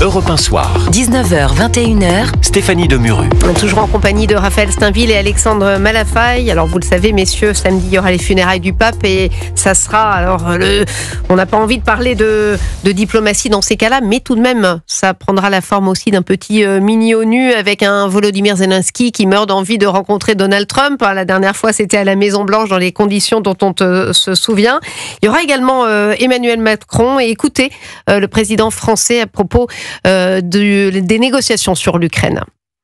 Europe 1 Soir. 19h, 21h. Stéphanie Demuru. Toujours en compagnie de Raphaël Steinville et Alexandre Malafaille. Alors vous le savez messieurs, samedi il y aura les funérailles du pape et ça sera on n'a pas envie de parler de diplomatie dans ces cas-là, mais tout de même ça prendra la forme aussi d'un petit mini-ONU avec un Volodymyr Zelensky qui meurt d'envie de rencontrer Donald Trump. La dernière fois c'était à la Maison Blanche dans les conditions dont on se souvient. Il y aura également Emmanuel Macron et écoutez le président français à propos des négociations sur l'Ukraine.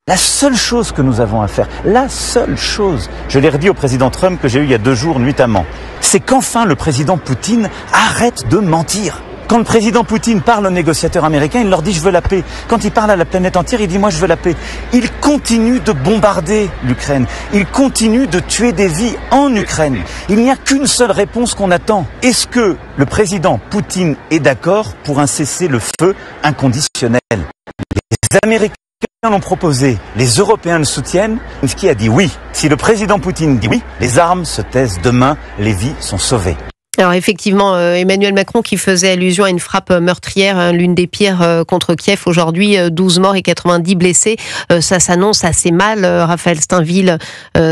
La seule chose que nous avons à faire, la seule chose, je l'ai redit au président Trump que j'ai eu il y a 2 jours nuitamment, c'est qu'enfin le président Poutine arrête de mentir. Quand le président Poutine parle aux négociateurs américains, il leur dit « je veux la paix ». Quand il parle à la planète entière, il dit « moi je veux la paix ». Il continue de bombarder l'Ukraine. Il continue de tuer des vies en Ukraine. Il n'y a qu'une seule réponse qu'on attend. Est-ce que le président Poutine est d'accord pour un cessez-le-feu inconditionnel ? Les Américains l'ont proposé, les Européens le soutiennent. Zelensky a dit oui. Si le président Poutine dit oui, les armes se taisent demain, les vies sont sauvées. Alors effectivement, Emmanuel Macron qui faisait allusion à une frappe meurtrière, l'une des pires contre Kiev aujourd'hui, 12 morts et 90 blessés. Ça s'annonce assez mal, Raphaël Steinville,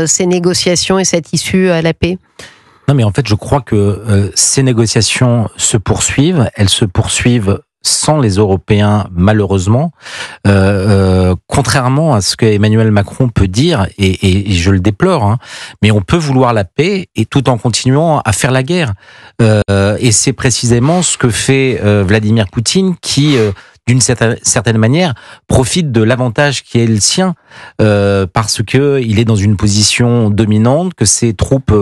ces négociations et cette issue à la paix. Non mais en fait je crois que ces négociations se poursuivent, elles se poursuivent sans les Européens, malheureusement, contrairement à ce que Emmanuel Macron peut dire, et je le déplore, hein, mais on peut vouloir la paix et tout en continuant à faire la guerre. Et c'est précisément ce que fait Vladimir Poutine qui, d'une certaine manière, profite de l'avantage qui est le sien, parce que il est dans une position dominante, que ses troupes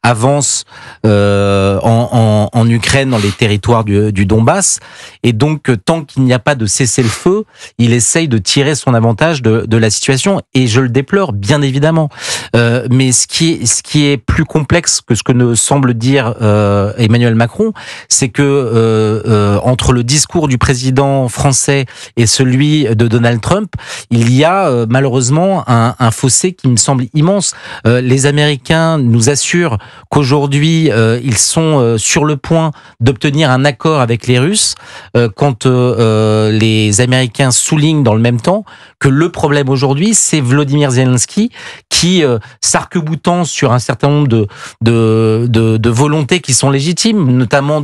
avancent en Ukraine, dans les territoires du Donbass, et donc tant qu'il n'y a pas de cessez-le-feu, il essaye de tirer son avantage de la situation, et je le déplore bien évidemment. Mais ce qui est plus complexe que ce que ne semble dire Emmanuel Macron, c'est que entre le discours du président français et celui de Donald Trump, il y a malheureusement un fossé qui me semble immense. Les Américains nous assurent qu'aujourd'hui ils sont sur le point d'obtenir un accord avec les Russes, quand les Américains soulignent dans le même temps que le problème aujourd'hui c'est Volodymyr Zelensky qui, s'arc-boutant sur un certain nombre de volontés qui sont légitimes, notamment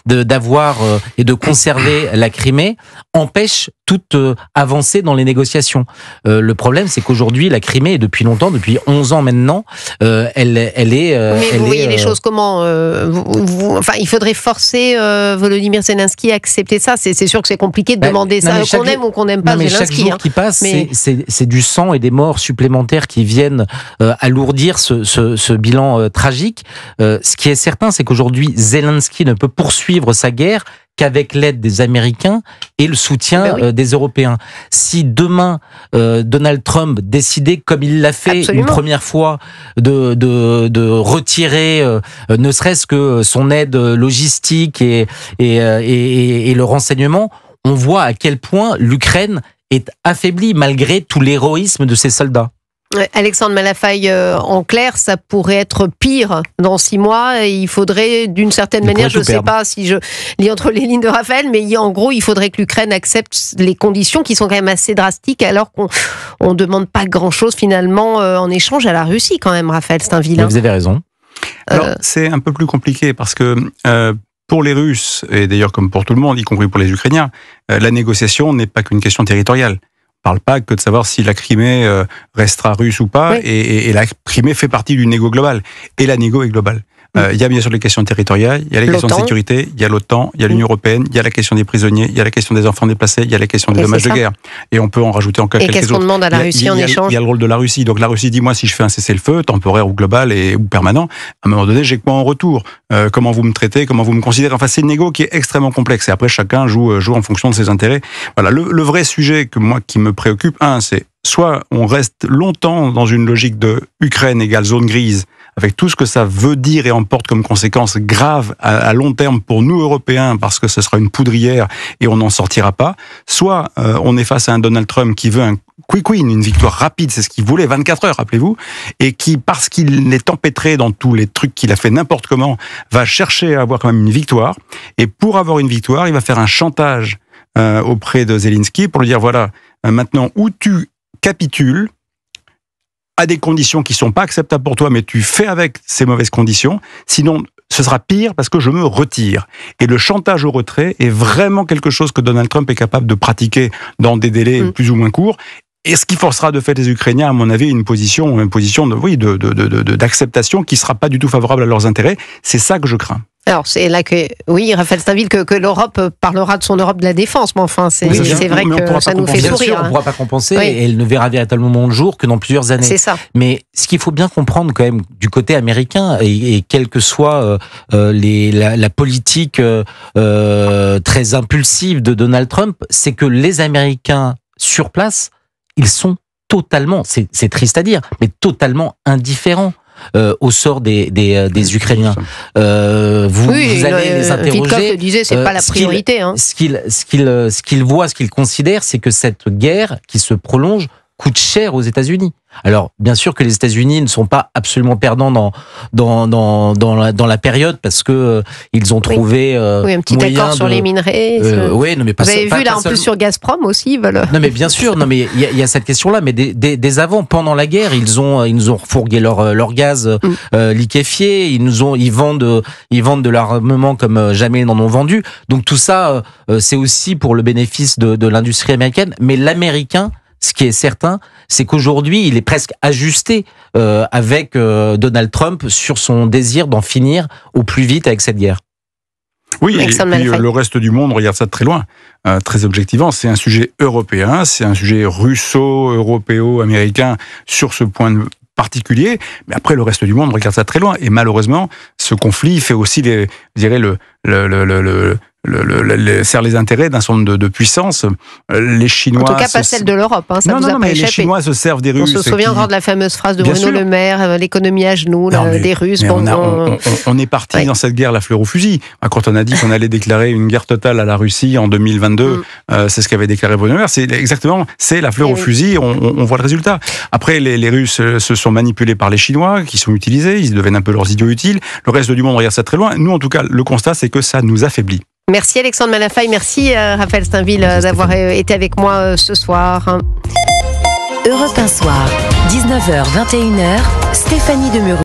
d'avoir et de conserver la Crimée, empêche toute avancée dans les négociations. Le problème, c'est qu'aujourd'hui, la Crimée, depuis longtemps, depuis 11 ans maintenant, elle est... Mais vous voyez les choses comment enfin, il faudrait forcer Volodymyr Zelensky à accepter ça. C'est sûr que c'est compliqué de demander ça, qu'on aime ou qu'on n'aime pas Zelensky. Chaque jour qui passe, c'est du sang et des morts supplémentaires qui viennent alourdir ce bilan tragique. Ce qui est certain, c'est qu'aujourd'hui, Zelensky ne peut poursuivre sa guerre qu'avec l'aide des Américains et le soutien des Européens. Si demain Donald Trump décidait, comme il l'a fait une première fois, de retirer ne serait-ce que son aide logistique et le renseignement, on voit à quel point l'Ukraine est affaiblie malgré tout l'héroïsme de ses soldats. Alexandre Malafaille, en clair, ça pourrait être pire dans 6 mois. Et il faudrait, d'une certaine manière, je ne sais pas si je lis entre les lignes de Raphaël, mais en gros, il faudrait que l'Ukraine accepte les conditions qui sont quand même assez drastiques, alors qu'on ne demande pas grand-chose finalement en échange à la Russie quand même, Raphaël Steinville. Vous avez raison. Alors, c'est un peu plus compliqué parce que pour les Russes, et d'ailleurs comme pour tout le monde, y compris pour les Ukrainiens, la négociation n'est pas qu'une question territoriale. On ne parle pas que de savoir si la Crimée restera russe ou pas, et la Crimée fait partie du négo global. Et la négo est globale. Il y a bien sûr les questions territoriales, il y a les questions de sécurité, il y a l'OTAN, il y a l'Union européenne, il y a la question des prisonniers, il y a la question des enfants déplacés, il y a la question des dommages de guerre. Et on peut en rajouter encore quelques autres. Et qu'est-ce qu'on demande à la Russie en échange ? Il y a le rôle de la Russie. Donc la Russie dit, moi, si je fais un cessez-le-feu, temporaire ou global ou permanent, à un moment donné, j'ai quoi en retour ? Comment vous me traitez ? Comment vous me considérez ? Enfin, c'est une négo qui est extrêmement complexe. Et après, chacun joue en fonction de ses intérêts. Voilà, le vrai sujet qui me préoccupe, c'est soit on reste longtemps dans une logique de Ukraine égale zone grise, avec tout ce que ça veut dire et emporte comme conséquence grave à long terme pour nous Européens, parce que ce sera une poudrière et on n'en sortira pas, soit on est face à un Donald Trump qui veut un quick win, une victoire rapide, c'est ce qu'il voulait, 24 heures, rappelez-vous, et qui, parce qu'il est empêtré dans tous les trucs qu'il a fait n'importe comment, va chercher à avoir quand même une victoire, et pour avoir une victoire, il va faire un chantage auprès de Zelensky pour lui dire, voilà, maintenant, où tu capitules à des conditions qui sont pas acceptables pour toi, mais tu fais avec ces mauvaises conditions, sinon ce sera pire parce que je me retire. Et le chantage au retrait est vraiment quelque chose que Donald Trump est capable de pratiquer dans des délais plus ou moins courts. Et ce qui forcera de fait les Ukrainiens, à mon avis, une position d'acceptation qui sera pas du tout favorable à leurs intérêts. C'est ça que je crains. Alors, c'est là que, oui, Raphaël Steinville, que l'Europe parlera de son Europe de la défense, mais enfin, c'est vrai que ça nous fait sourire. Bien sûr, on ne pourra pas compenser, oui. et elle ne verra véritablement le jour que dans plusieurs années. C'est ça. Mais ce qu'il faut bien comprendre quand même du côté américain, et quelle que soit la politique très impulsive de Donald Trump, c'est que les Américains sur place, ils sont totalement, c'est triste à dire, mais totalement indifférents au sort des Ukrainiens. Vous allez les interroger. Titkoff le disait, c'est pas la priorité. Ce qu'ils voient, ce qu'ils considèrent, c'est que cette guerre qui se prolonge coûte cher aux États-Unis. Alors, bien sûr que les États-Unis ne sont pas absolument perdants dans la période parce que ils ont trouvé un petit accord sur les minerais. Oui, non mais pas. Vous avez vu là en plus sur Gazprom aussi, ils veulent. Non mais bien sûr, non mais il y a cette question-là, mais dès avant, pendant la guerre, ils nous ont refourgué leur gaz liquéfié, ils vendent de l'armement comme jamais ils n'en ont vendu. Donc tout ça, c'est aussi pour le bénéfice de l'industrie américaine, mais l'américain. Ce qui est certain, c'est qu'aujourd'hui, il est presque ajusté avec Donald Trump sur son désir d'en finir au plus vite avec cette guerre. Oui, et puis le reste du monde regarde ça de très loin, très objectivement. C'est un sujet européen, c'est un sujet russo-européo-américain sur ce point particulier, mais après le reste du monde regarde ça de très loin. Et malheureusement, ce conflit fait aussi, sert les intérêts d'un certain nombre de puissances. Les Chinois... En tout cas, pas celle de l'Europe, ça vous a pas échappé. Les Chinois se servent des Russes. On se souvient encore de la fameuse phrase de Bruno Le Maire, l'économie à genoux, des Russes. On est parti dans cette guerre la fleur au fusil. Quand on a dit qu'on allait déclarer une guerre totale à la Russie en 2022, c'est ce qu'avait déclaré Bruno Le Maire. C'est la fleur au fusil, on voit le résultat. Après, les Russes se sont manipulés par les Chinois, qui sont utilisés, ils deviennent un peu leurs idiots utiles. Le reste du monde regarde ça très loin. Nous, en tout cas, le constat, c'est que ça nous affaiblit. Merci Alexandre Malafaille, merci Raphaël Steinville d'avoir été avec moi ce soir. Europe 1 Soir, 19h-21h, Stéphanie Demeurou.